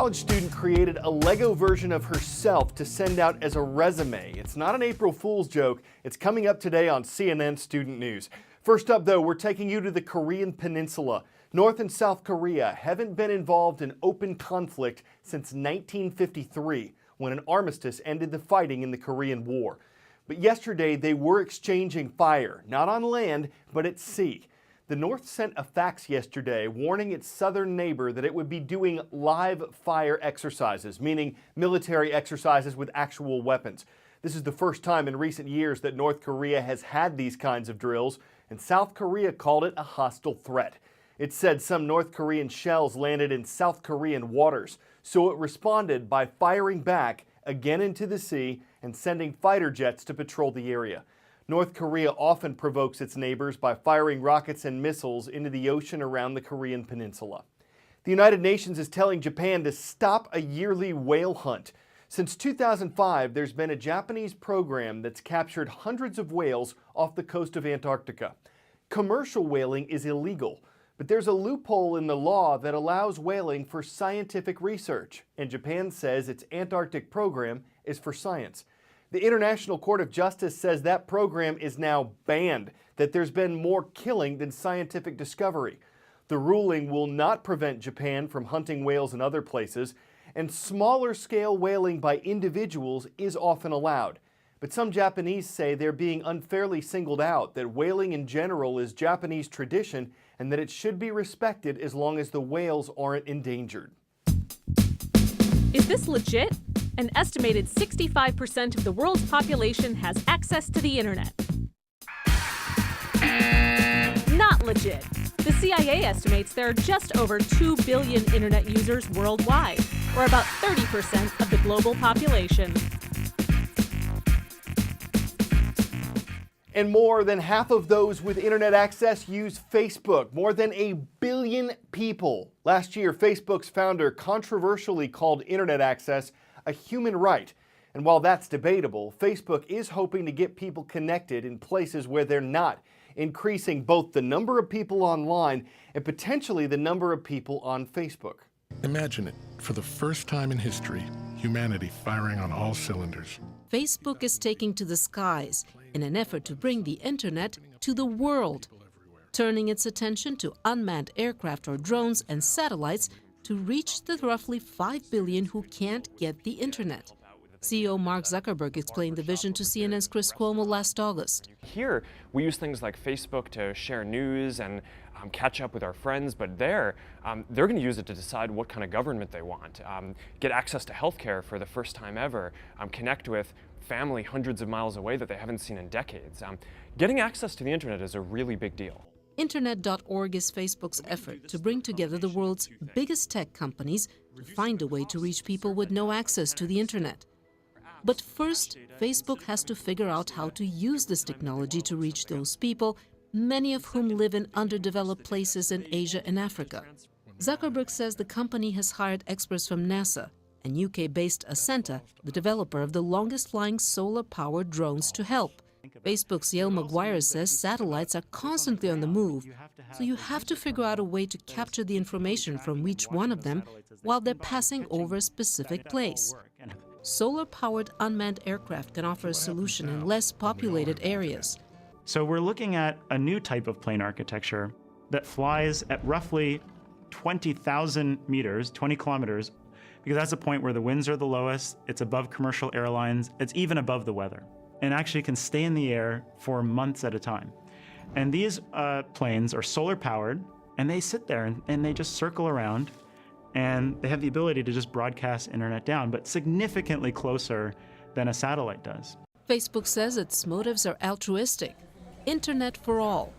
college student created a Lego version of herself to send out as a resume. It's not an April Fool's joke. It's coming up today on CNN Student News. First up, though, we're taking you to the Korean Peninsula. North and South Korea haven't been involved in open conflict since 1953, when an armistice ended the fighting in the Korean War. But yesterday, they were exchanging fire, not on land, but at sea. The North sent a fax yesterday warning its southern neighbor that it would be doing live fire exercises, meaning military exercises with actual weapons. This is the first time in recent years that North Korea has had these kinds of drills, and South Korea called it a hostile threat. It said some North Korean shells landed in South Korean waters, so it responded by firing back again into the sea and sending fighter jets to patrol the area. North Korea often provokes its neighbors by firing rockets and missiles into the ocean around the Korean Peninsula. The United Nations is telling Japan to stop a yearly whale hunt. Since 2005, there's been a Japanese program that's captured hundreds of whales off the coast of Antarctica. Commercial whaling is illegal, but there's a loophole in the law that allows whaling for scientific research, and Japan says its Antarctic program is for science. The International Court of Justice says that program is now banned, that there's been more killing than scientific discovery. The ruling will not prevent Japan from hunting whales in other places, and smaller scale whaling by individuals is often allowed. But some Japanese say they're being unfairly singled out, that whaling in general is Japanese tradition and that it should be respected as long as the whales aren't endangered. Is this legit? An estimated 65% of the world's population has access to the internet. Not legit. The CIA estimates there are just over 2 billion internet users worldwide, or about 30% of the global population. And more than half of those with internet access use Facebook. More than 1 billion people. Last year, Facebook's founder controversially called internet access a human right. And while that's debatable, Facebook is hoping to get people connected in places where they're not, increasing both the number of people online and potentially the number of people on Facebook. Imagine it, for the first time in history, humanity firing on all cylinders. Facebook is taking to the skies in an effort to bring the internet to the world, turning its attention to unmanned aircraft or drones and satellites to reach the roughly 5 billion who can't get the internet. CEO Mark Zuckerberg explained the vision to CNN's Chris Cuomo last August. Here, we use things like Facebook to share news and catch up with our friends, but they're going to use it to decide what kind of government they want, get access to healthcare for the first time ever, connect with family hundreds of miles away that they haven't seen in decades. Getting access to the internet is a really big deal. Internet.org is Facebook's effort to bring together the world's biggest tech companies to find a way to reach people with no access to the internet. But first, Facebook has to figure out how to use this technology to reach those people, many of whom live in underdeveloped places in Asia and Africa. Zuckerberg says the company has hired experts from NASA and UK-based Ascenta, the developer of the longest-flying solar-powered drones, to help. Facebook's Yale Maguire says satellites are constantly on the move, so you have to figure out a way to capture the information from each one of them while they're passing over a specific place. Solar-powered unmanned aircraft can offer a solution in less populated areas. So we're looking at a new type of plane architecture that flies at roughly 20,000 meters, 20 kilometers, because that's the point where the winds are the lowest, it's above commercial airlines, it's even above the weather, and actually can stay in the air for months at a time. And these planes are solar powered, and they sit there and they just circle around, and they have the ability to just broadcast internet down, but significantly closer than a satellite does. Facebook says its motives are altruistic, internet for all.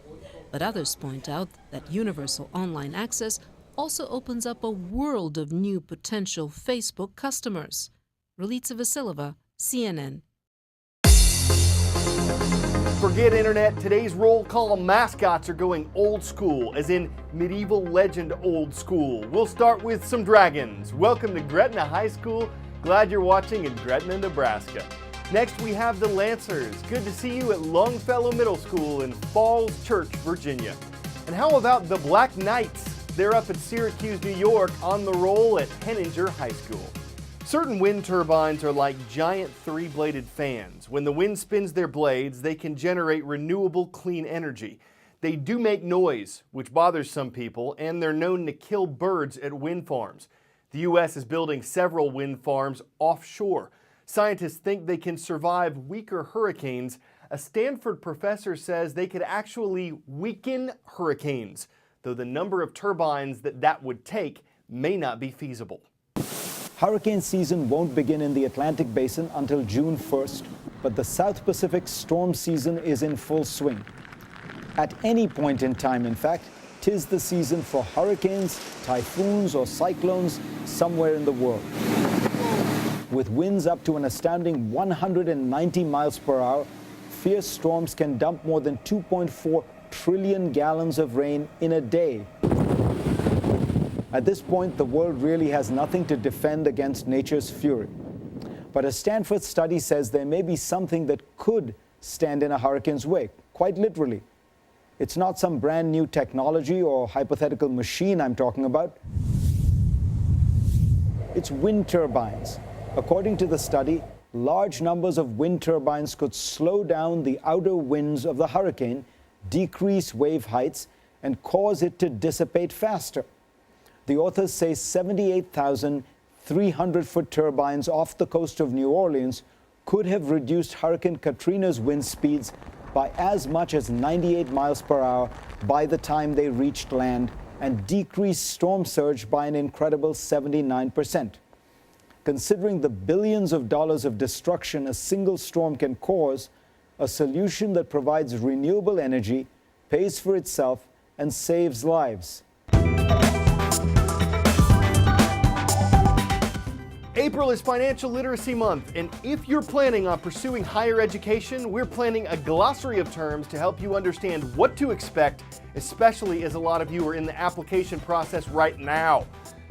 But others point out that universal online access also opens up a world of new potential Facebook customers. Relitsa Vasilova, CNN. Forget internet, today's roll call mascots are going old school, as in medieval legend old school. We'll start with some dragons. Welcome to Gretna High School. Glad you're watching in Gretna, Nebraska. Next we have the Lancers. Good to see you at Longfellow Middle School in Falls Church, Virginia. And how about the Black Knights? They're up at Syracuse, New York on the roll at Henninger High School. Certain wind turbines are like giant three-bladed fans. When the wind spins their blades, they can generate renewable, clean energy. They do make noise, which bothers some people, and they're known to kill birds at wind farms. The U.S. is building several wind farms offshore. Scientists think they can survive weaker hurricanes. A Stanford professor says they could actually weaken hurricanes, though the number of turbines that would take may not be feasible. Hurricane season won't begin in the Atlantic Basin until June 1st, but the South Pacific storm season is in full swing. At any point in time, in fact, 'tis the season for hurricanes, typhoons, or cyclones somewhere in the world. With winds up to an astounding 190 miles per hour, fierce storms can dump more than 2.4 trillion gallons of rain in a day. At this point, the world really has nothing to defend against nature's fury. But a Stanford study says there may be something that could stand in a hurricane's way, quite literally. It's not some brand new technology or hypothetical machine I'm talking about. It's wind turbines. According to the study, large numbers of wind turbines could slow down the outer winds of the hurricane, decrease wave heights, and cause it to dissipate faster. The authors say 78,300-foot turbines off the coast of New Orleans could have reduced Hurricane Katrina's wind speeds by as much as 98 miles per hour by the time they reached land and decreased storm surge by an incredible 79%. Considering the billions of dollars of destruction a single storm can cause, a solution that provides renewable energy, pays for itself, and saves lives. April is Financial Literacy Month, and if you're planning on pursuing higher education, we're planning a glossary of terms to help you understand what to expect, especially as a lot of you are in the application process right now.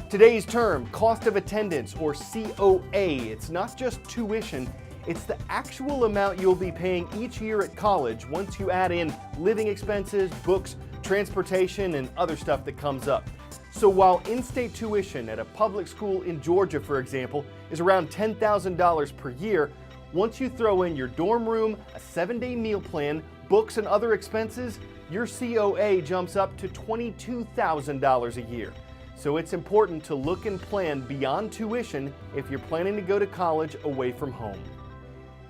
Today's term, cost of attendance, or COA. It's not just tuition, it's the actual amount you'll be paying each year at college once you add in living expenses, books, transportation, and other stuff that comes up. So while in-state tuition at a public school in Georgia, for example, is around $10,000 per year, once you throw in your dorm room, a 7-day meal plan, books, and other expenses, your COA jumps up to $22,000 a year. So it's important to look and plan beyond tuition if you're planning to go to college away from home.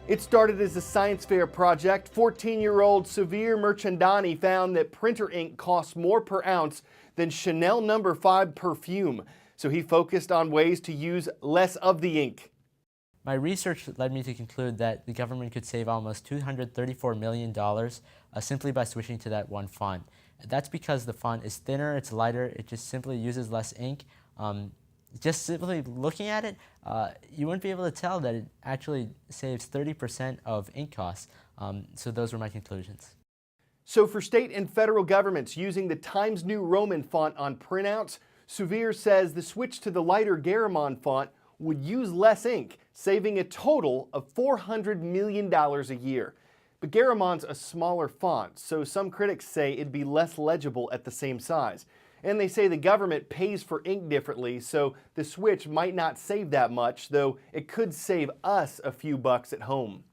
It started as a science fair project. 14-year-old Suvir Merchandani found that printer ink costs more per ounce than Chanel No. 5 perfume, so he focused on ways to use less of the ink. My research led me to conclude that the government could save almost $234 million simply by switching to that one font. That's because the font is thinner, it's lighter, it just simply uses less ink. Just simply looking at it, you wouldn't be able to tell that it actually saves 30% of ink costs. So those were my conclusions. So for state and federal governments using the Times New Roman font on printouts, Suvir says the switch to the lighter Garamond font would use less ink, saving a total of $400 million a year. But Garamond's a smaller font, so some critics say it'd be less legible at the same size. And they say the government pays for ink differently, so the switch might not save that much, though it could save us a few bucks at home.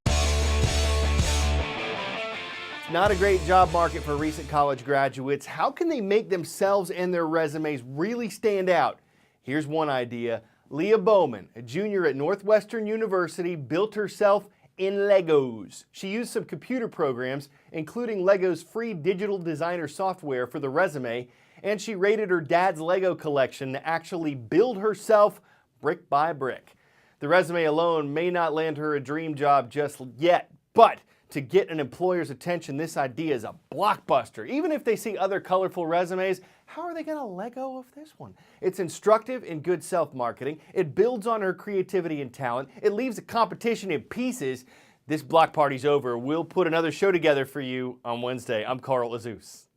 Not a great job market for recent college graduates. How can they make themselves and their resumes really stand out? Here's one idea. Leah Bowman, a junior at Northwestern University, built herself in Legos. She used some computer programs, including Lego's free digital designer software for the resume, and she raided her dad's Lego collection to actually build herself brick by brick. The resume alone may not land her a dream job just yet, but to get an employer's attention, this idea is a blockbuster. Even if they see other colorful resumes, how are they going to let go of this one? It's instructive in good self-marketing. It builds on her creativity and talent. It leaves the competition in pieces. This block party's over. We'll put another show together for you on Wednesday. I'm Carl Azus.